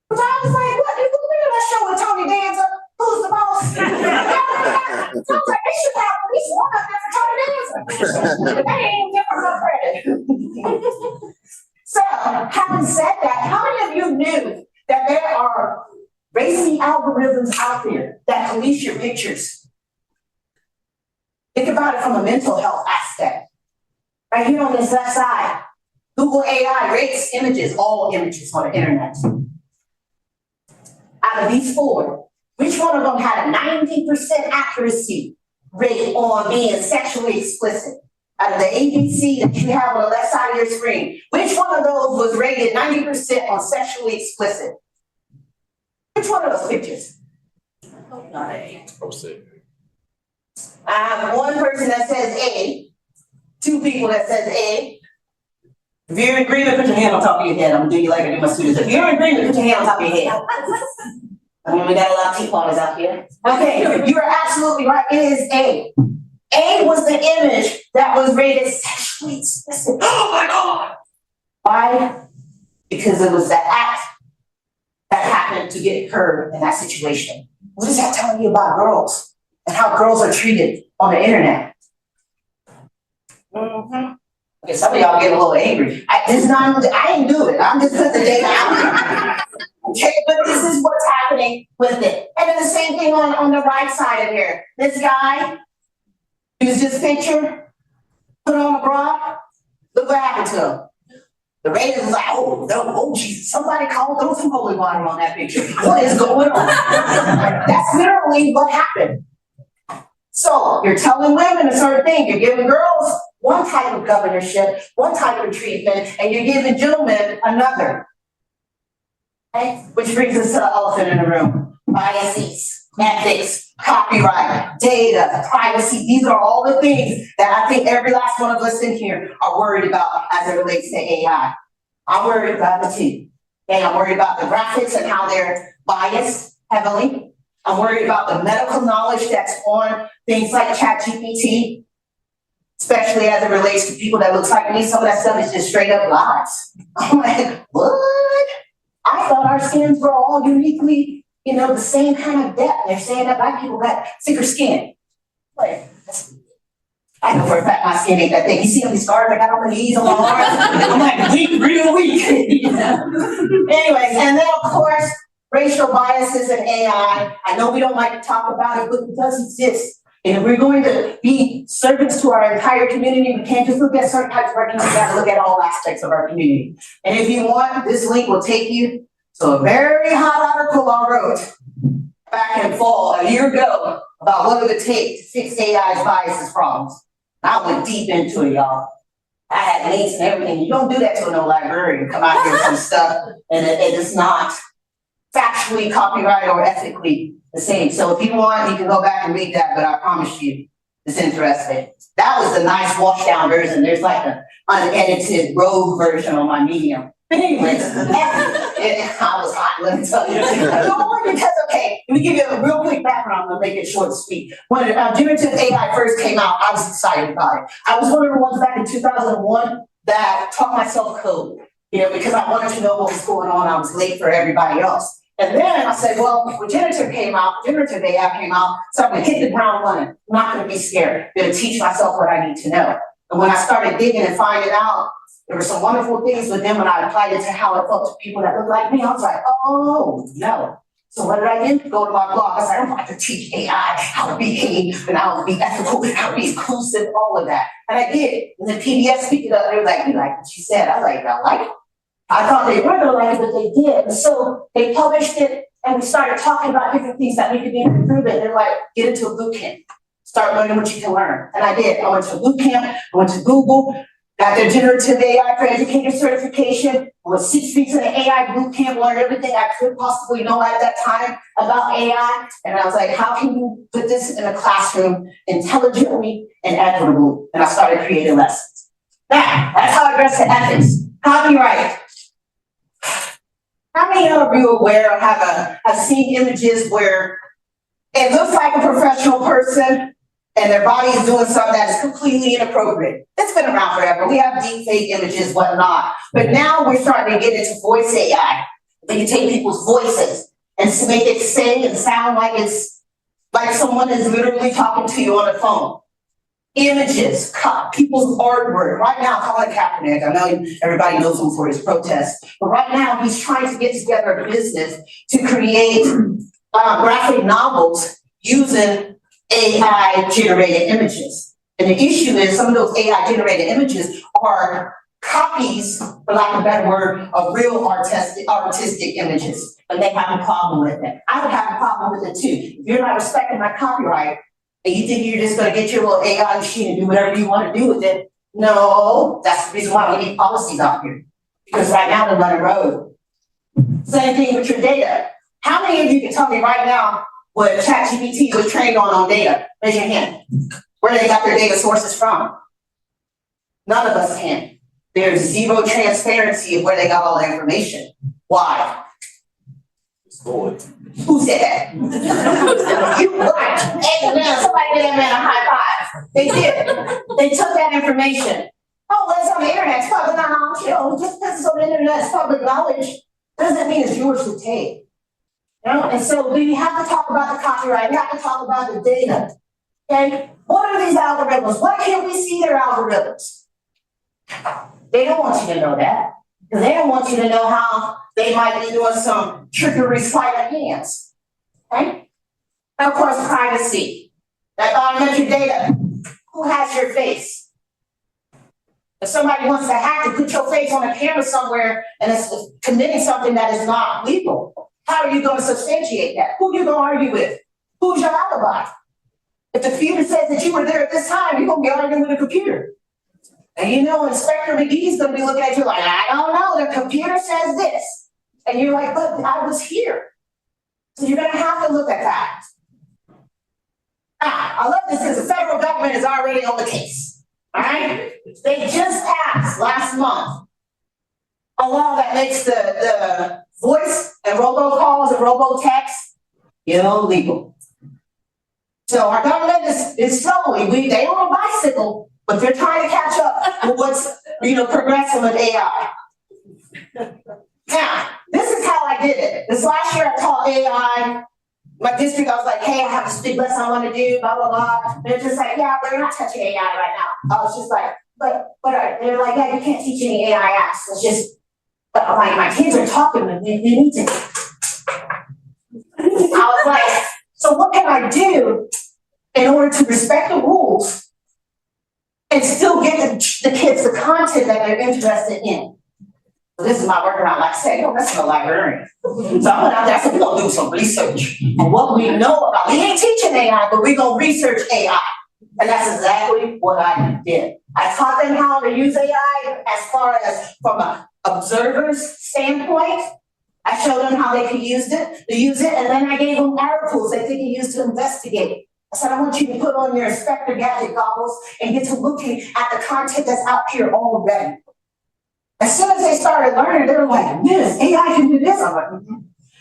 But I was like, what? You look at that show with Tony Danza? Who's the boss? Sounds like they should have at least one up there for Tony Danza. They ain't give her no credit. So, having said that, how many of you knew that there are racing algorithms out there that police your pictures? Think about it from a mental health aspect. Right here on this left side, Google AI rates images, all images on the internet. Out of these four, which one of them had a 90% accuracy rate on being sexually explicit? Out of the ABC that you have on the left side of your screen, which one of those was rated 90% on sexually explicit? Which one of those pictures? Oh, not A. I have one person that says A, two people that says A. If you're in agreement, put your hand on top of your head. I'm gonna do you like I do my students. If you're in agreement, put your hand on top of your head. I mean, we got a lot of T-pawns out here. Okay, you are absolutely right. It is A. A was the image that was rated sexually explicit. Oh my God! Why? Because it was the act that happened to get her in that situation. What is that telling you about girls and how girls are treated on the internet? Okay, some of y'all get a little angry. I ain't do it. I'm just putting the data out. Okay, but this is what's happening with it. And then the same thing on the right side of here. This guy, use this picture, put on a bra. Look what happened to him. The ratings was like, oh, no, oh, Jesus, somebody called, throw some holy water on that picture. What is going on? That's literally what happened. So you're telling women a certain thing. You're giving girls one type of governorship, one type of treatment, and you're giving gentlemen another. Okay? Which brings us to the elephant in the room. Biases, ethics, copyright, data, privacy. These are all the things that I think every last one of us in here are worried about as it relates to AI. I'm worried about the two. Okay, I'm worried about the graphics and how they're biased heavily. I'm worried about the medical knowledge that's on things like ChatGPT, especially as it relates to people that looks like me. Some of that stuff is just straight up lies. I'm like, what? I thought our skins were all uniquely, the same kind of depth. They're saying that black people got thicker skin. Like, I know for a fact my skin ain't that thick. You see all these scars I got on my knees, on my arms? I'm like weak, real weak. You know? Anyways, and then of course, racial biases in AI. I know we don't like to talk about it, but it does exist. And if we're going to be servants to our entire community, we can't just look at certain types of our community, we gotta look at all aspects of our community. And if you want, this link will take you to a very hot article I wrote back in fall, a year ago, about what it would take to fix AI's biases problems. I went deep into it, y'all. I had links and everything. You don't do that to no librarian, come out here with some stuff, and it is not factually, copyright, or ethically the same. So if you want, you can go back and read that, but I promise you, it's interesting. That was the nice washed down version. There's like an unedited rogue version on my Medium. But anyways, I was hot, let me tell you. Because, okay, let me give you a real quick background, I'll make it short and sweet. When generative AI first came out, I was excited about it. I was one of the ones back in 2001 that taught myself code, you know, because I wanted to know what was going on. I was late for everybody else. And then I said, well, when generative AI came out, so I'm gonna hit the ground running. I'm not gonna be scared. I'm gonna teach myself what I need to know. And when I started digging and finding out, there were some wonderful things with them when I applied it to how it felt to people that look like me. I was like, oh, no. So what did I do? Go to my blog. I was like, I'm about to teach AI how to behave and how to be ethical, how to be inclusive, all of that. And I did. And the PBS picked it up. They were like, we like what you said. I was like, I like it. I thought they weren't gonna like it, but they did. And so they published it and we started talking about different things that we could be improved. They're like, get into a boot camp. Start learning what you can learn. And I did. I went to a boot camp, I went to Google, got their generative AI for educator certification, was 6 weeks in an AI boot camp, learned everything I could possibly know at that time about AI. And I was like, how can you put this in a classroom intelligently and equitably? And I started creating lessons. Now, that's how I address the ethics. Copyright. How many of you are aware or have seen images where it looks like a professional person and their body is doing something that is completely inappropriate? It's been around forever. We have deep fake images, whatnot. But now we're starting to get into voice AI. We can take people's voices and make it say and sound like it's like someone is literally talking to you on the phone. Images, people's artwork. Right now, Colin Kaepernick, I know everybody knows him for his protests, but right now he's trying to get together a business to create graphic novels using AI-generated images. And the issue is some of those AI-generated images are copies, for lack of a better word, of real artistic images, and they have a problem with it. I would have a problem with it too. If you're not respecting my copyright, and you think you're just gonna get your little AI machine and do whatever you wanna do with it, no, that's the reason why we need policies out here. Because right now they're running road. Same thing with your data. How many of you can tell me right now what ChatGPT was trained on data? Raise your hand. Where they got their data sources from? None of us can. There's zero transparency of where they got all the information. Why? Who said that? You right. Hey man, somebody give that man a high five. They did. They took that information. Oh, well, it's on the internet. It's public knowledge. Just because it's on the internet, it's public knowledge, doesn't mean it's yours to take. You know? And so we have to talk about the copyright. We have to talk about the data. Okay? What are these algorithms? Why can't we see their algorithms? They don't want you to know that. Because they don't want you to know how they might be doing some trickery sleight of hands. Okay? And of course, privacy. That biometric data. Who has your face? If somebody wants to hack and put your face on a camera somewhere and it's committing something that is not legal, how are you going to substantiate that? Who are you going to argue with? Who's your alibi? If the computer says that you were there at this time, you're going to be arguing with a computer. And you know, Inspector McGee's going to be looking at you like, I don't know, the computer says this. And you're like, but I was here. So you're going to have to look at that. I love this because the federal government is already on the case. All right? They just passed last month a law that makes the voice and robocalls and robotext illegal. So our government is slowly, they on a bicycle, but they're trying to catch up with what's, progressing with AI. Now, this is how I did it. This last year I taught AI my district, I was like, hey, I have this big lesson I wanna do, blah, blah, blah. They're just like, yeah, but you're not touching AI right now. I was just like, they're like, yeah, you can't teach any AI apps. It's just, but I'm like, my kids are talking, and they need to. I was like, so what can I do in order to respect the rules and still get the kids the content that they're interested in? So this is my workaround. Like I said, yo, that's a librarian. So I went out there, I said, we're gonna do some research. And what we know about, we ain't teaching AI, but we're gonna research AI. And that's exactly what I did. I taught them how to use AI as far as from an observer's standpoint. I showed them how they could use it, and then I gave them articles that they can use to investigate. I said, I want you to put on your Inspector Gadget goggles and get to looking at the content that's out here already. As soon as they started learning, they were like, yes, AI can do this. I'm like,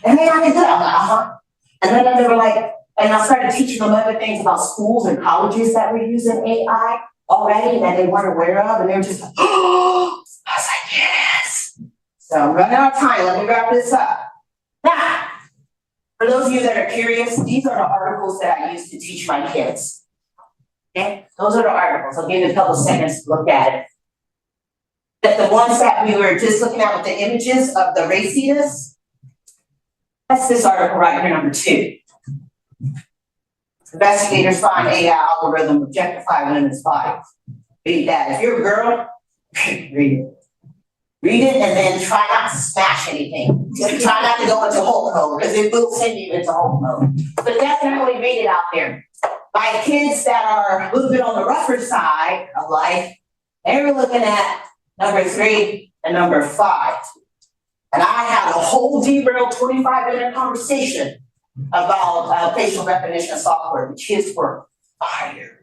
and AI can do that. I'm like, uh-huh. And then they were like, and I started teaching them other things about schools and colleges that were using AI already that they weren't aware of, and they were just like, oh, I was like, yes. So I'm running out of time, let me wrap this up. Now, for those of you that are curious, these are the articles that I use to teach my kids. Okay, those are the articles. I'll give you a couple seconds to look at it. That the ones that we were just looking at with the images of the raciness, that's this article right here, number 2. Investigators find AI algorithm objectify women's bodies. Read that. If you're a girl, read it. Read it and then try not to smash anything. Try not to go into Hulk mode because it will send you into Hulk mode. But definitely read it out there. My kids that are a little bit on the rougher side of life, they were looking at number 3 and number 5. And I had a whole derailed 25-minute conversation about facial recognition software. The kids were fired.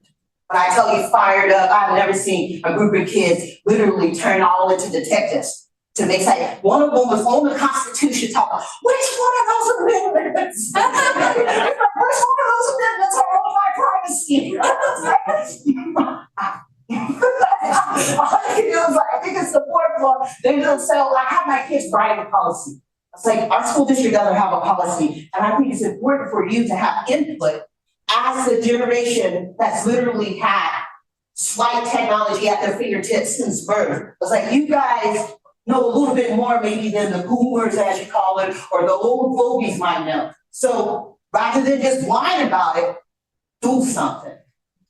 When I tell you fired up, I've never seen a group of kids literally turn all into detectives to make say one of them was on the Constitution talking, which one of those amendments? Which one of those amendments are on my privacy? I think it's the fourth one. They just say, I have my kids write a policy. It's like our school district doesn't have a policy, and I think it's important for you to have input as the generation that's literally had slight technology at their fingertips since birth. It's like you guys know a little bit more maybe than the boomers, as you call it, or the old fogies might know. So rather than just whine about it, do something.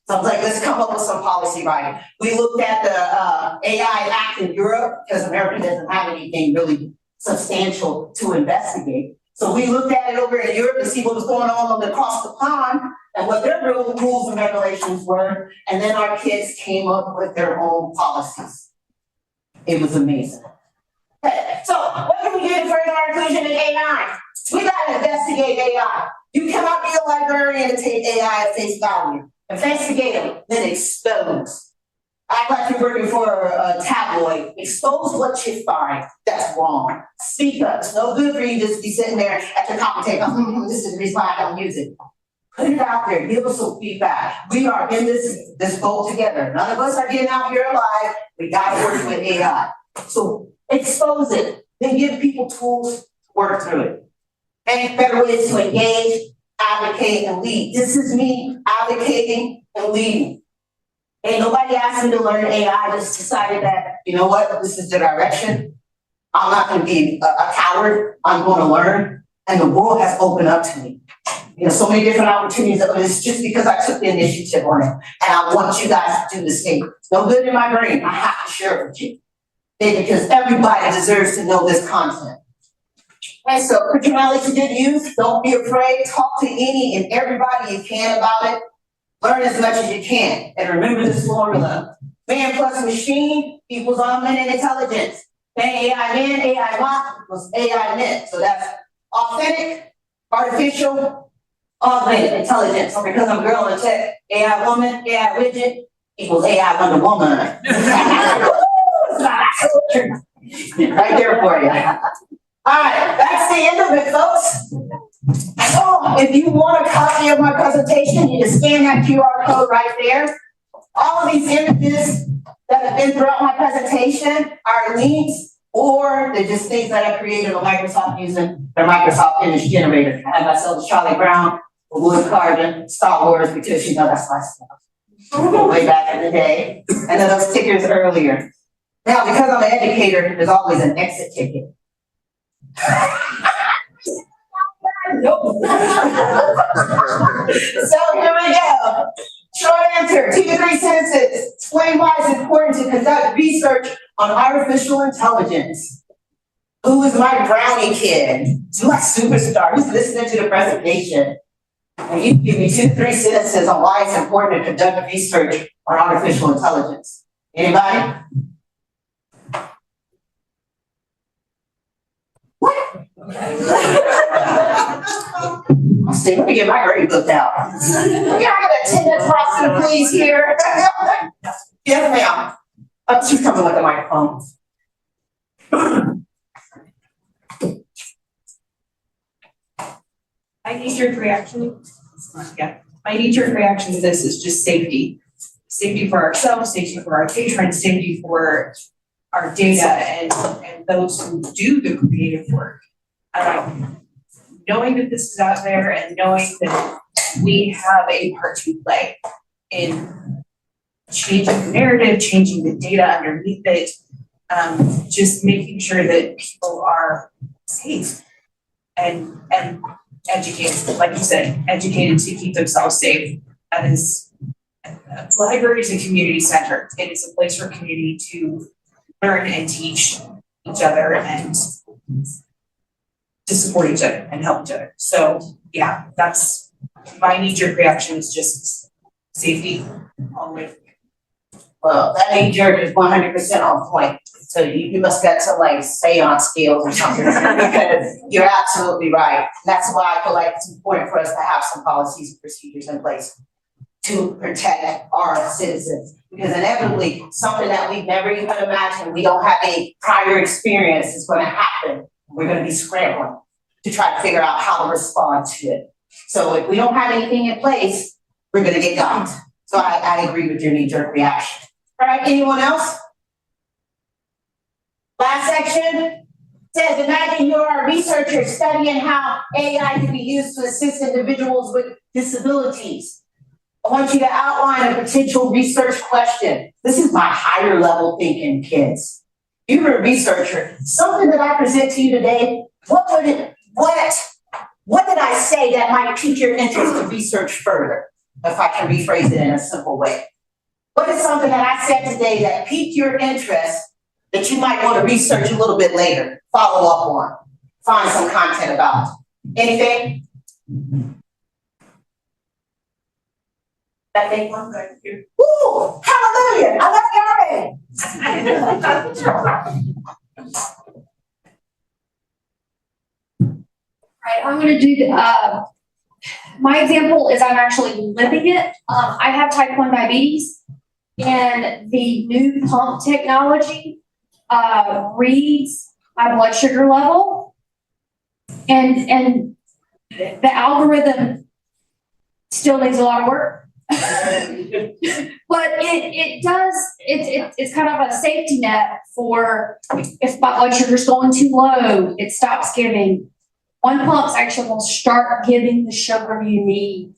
So I was like, let's come up with some policy writing. We looked at the AI Act in Europe because America doesn't have anything really substantial to investigate. So we looked at it over in Europe to see what was going on across the pond and what their real rules and regulations were. And then our kids came up with their own policies. It was amazing. Okay, so what can we do to further our inclusion in AI? We gotta investigate AI. You cannot be a librarian and take AI at face value. Investigate them, then expose. Act like you're working for a tabloid. Expose what you find that's wrong. Speak up. It's no good for you to just be sitting there at your coffee table. This is the reason why I don't use it. Put it out there. Give us some feedback. We are in this boat together. None of us are getting out here alive. We got to work with AI. So expose it. Then give people tools to work through it. And better ways to engage, advocate, and lead. This is me advocating and leading. Ain't nobody asked me to learn AI. I just decided that, you know what, this is the direction. I'm not going to be a coward. I'm going to learn. And the world has opened up to me. You know, so many different opportunities. It's just because I took the initiative on it. And I want you guys to do the same. It's no good in my brain. I have to share it with you. Because everybody deserves to know this content. And so put your knowledge to good use. Don't be afraid. Talk to any and everybody you can about it. Learn as much as you can. And remember this formula. Man plus machine equals augmented intelligence. AI man, AI bot equals AI net. So that's authentic, artificial, augmented intelligence. So because I'm a girl in tech, AI woman, AI widget equals AI Wonder Woman. Right there for you. All right, that's the end of it, folks. So if you want a copy of my presentation, you can scan that QR code right there. All of these images that have been throughout my presentation are links or they're just things that I created on Microsoft using their Microsoft image generator. I have myself Charlie Brown, Wood Carvin, Star Wars, because you know that's my stuff. Way back in the day, and then those stickers earlier. Now, because I'm an educator, there's always an exit ticket. Nope. So here we go. Short answer, 2 to 3 sentences. Explain why it's important to conduct research on artificial intelligence. Who is my brownie kid? Who's my superstar? Who's listening to the presentation? And you give me 2 to 3 sentences on why it's important to conduct research on artificial intelligence. Anybody? What? I'll see, let me get my grade book out. Yeah, I got attendance roster, please, here. Yes, ma'am. Oh, she's coming with the microphone. My knee-jerk reaction, my knee-jerk reaction to this is just safety. Safety for ourselves, safety for our patrons, safety for our data and those who do the creative work. Knowing that this is out there and knowing that we have a part to play in changing the narrative, changing the data underneath it, just making sure that people are safe and educated, like you said, educated to keep themselves safe. That is, the library is a community center. It is a place for community to learn and teach each other and to support each other and help each other. So yeah, that's my knee-jerk reaction is just safety all the way. Well, that knee-jerk is 100% on point. So you must got some like seance skills or something, because you're absolutely right. That's why I feel like it's important for us to have some policies and procedures in place to protect our citizens. Because inevitably, something that we've never even imagined, we don't have a prior experience is gonna happen. We're gonna be scrambling to try to figure out how to respond to it. So if we don't have anything in place, we're gonna get got. So I agree with your knee-jerk reaction. All right, anyone else? Last section says, imagine you're a researcher studying how AI can be used to assist individuals with disabilities. I want you to outline a potential research question. This is my higher level thinking, kids. You're a researcher. Something that I present to you today, what did I say that might pique your interest to research further? If I can rephrase it in a simple way. What is something that I said today that piqued your interest that you might want to research a little bit later, follow up on, find some content about? Anything? That big one right here. Woo! Hallelujah! I love you already. Right, I'm gonna do the, my example is I'm actually living it. I have type 1 diabetes, and the new pump technology reads my blood sugar level, and the algorithm still needs a lot of work. But it does, it's kind of a safety net for if my blood sugar is going too low, it stops giving. One pump actually will start giving the sugar you need.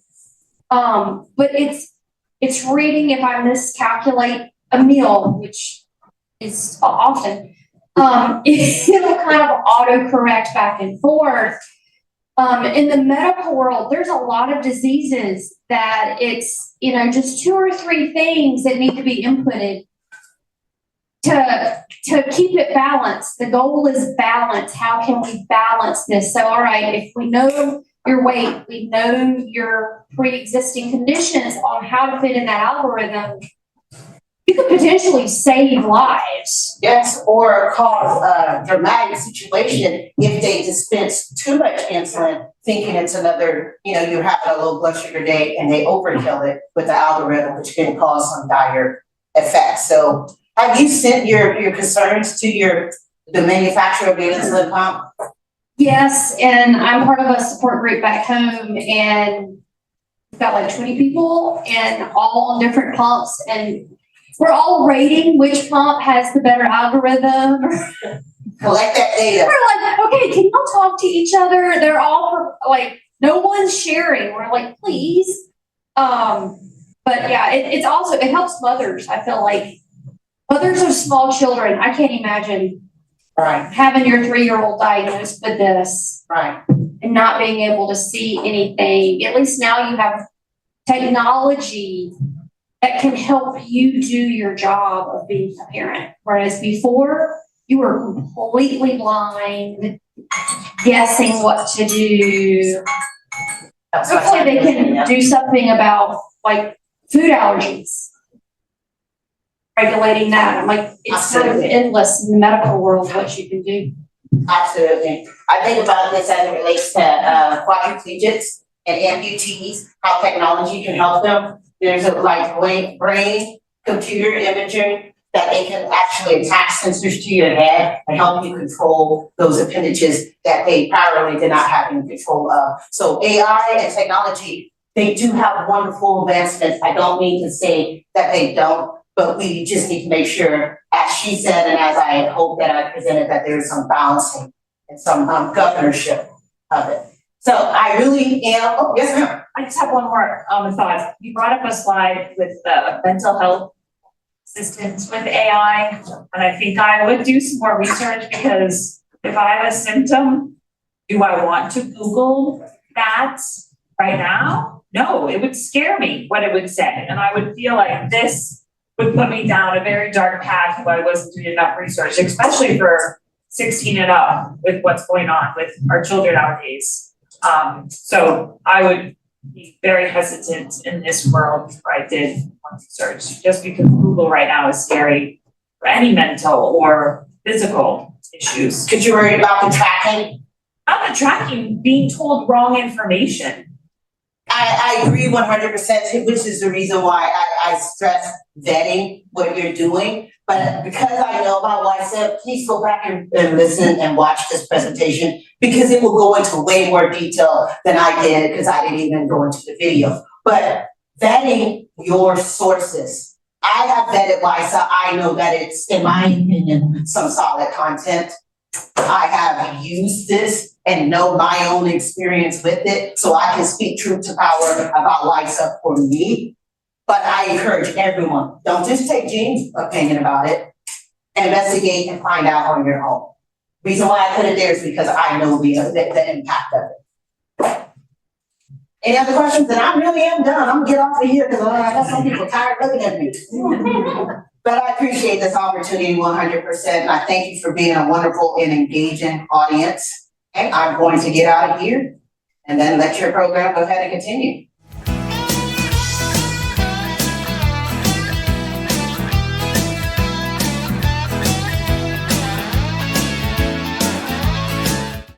But it's reading if I miscalculate a meal, which is often, it'll kind of autocorrect back and forth. In the medical world, there's a lot of diseases that it's, just 2 or 3 things that need to be inputted to keep it balanced. The goal is balance. How can we balance this? So, all right, if we know your weight, we know your pre-existing conditions on how to fit in that algorithm, you could potentially save lives. Yes, or cause a dramatic situation if they dispense too much insulin, thinking it's another, you're having a low blood sugar day and they overkill it with the algorithm, which can cause some dire effects. So have you sent your concerns to the manufacturer of the insulin pump? Yes, and I'm part of a support group back home, and we've got like 20 people and all on different pumps, and we're all rating which pump has the better algorithm. collect that data. We're like, okay, can y'all talk to each other? They're all like, no one's sharing. We're like, please. But yeah, it's also, it helps mothers. I feel like mothers of small children, I can't imagine Right, having your 3-year-old diagnosed with this right. and not being able to see anything. At least now you have technology that can help you do your job of being a parent. Whereas before, you were completely blind, guessing what to do. Hopefully they can do something about like food allergies. Regulating that, I'm like, it's sort of endless in the medical world what you can do. Absolutely. I think about this as it relates to quadriplegics and amputees, how technology can help them. There's a like brain computer imaging that they can actually attach sensors to your head and help you control those appendages that they primarily did not have any control of. So AI and technology, they do have wonderful advancements. I don't mean to say that they don't, but we just need to make sure, as she said, and as I hope that I presented, that there's some balancing and some governorship of it. So I really am, oh, yes, ma'am. I just have one more thought. You brought up a slide with mental health assistance with AI, and I think I would do some more research because if I have a symptom, do I want to Google that right now? No, it would scare me what it would say, and I would feel like this would put me down a very dark path if I wasn't doing enough research, especially for 16 and up with what's going on with our children nowadays. So I would be very hesitant in this world if I did more research, just because Google right now is scary for any mental or physical issues. Could you worry about the tracking? Not the tracking, being told wrong information. I agree 100%, which is the reason why I stress vetting what you're doing. But because I know about YSEP, please go back and listen and watch this presentation because it will go into way more detail than I did because I didn't even go into the video. But vetting your sources. I have vetted YSEP. I know that it's, in my opinion, some solid content. I have used this and know my own experience with it, so I can speak truth to power about YSEP for me. But I encourage everyone, don't just take Jean's opinion about it. Investigate and find out on your own. Reason why I put it there is because I know the impact of it. Any other questions? And I really am done. I'm gonna get off of here because I got some people tired looking at me. But I appreciate this opportunity 100%. And I thank you for being a wonderful and engaging audience. And I'm going to get out of here and then let your program go ahead and continue.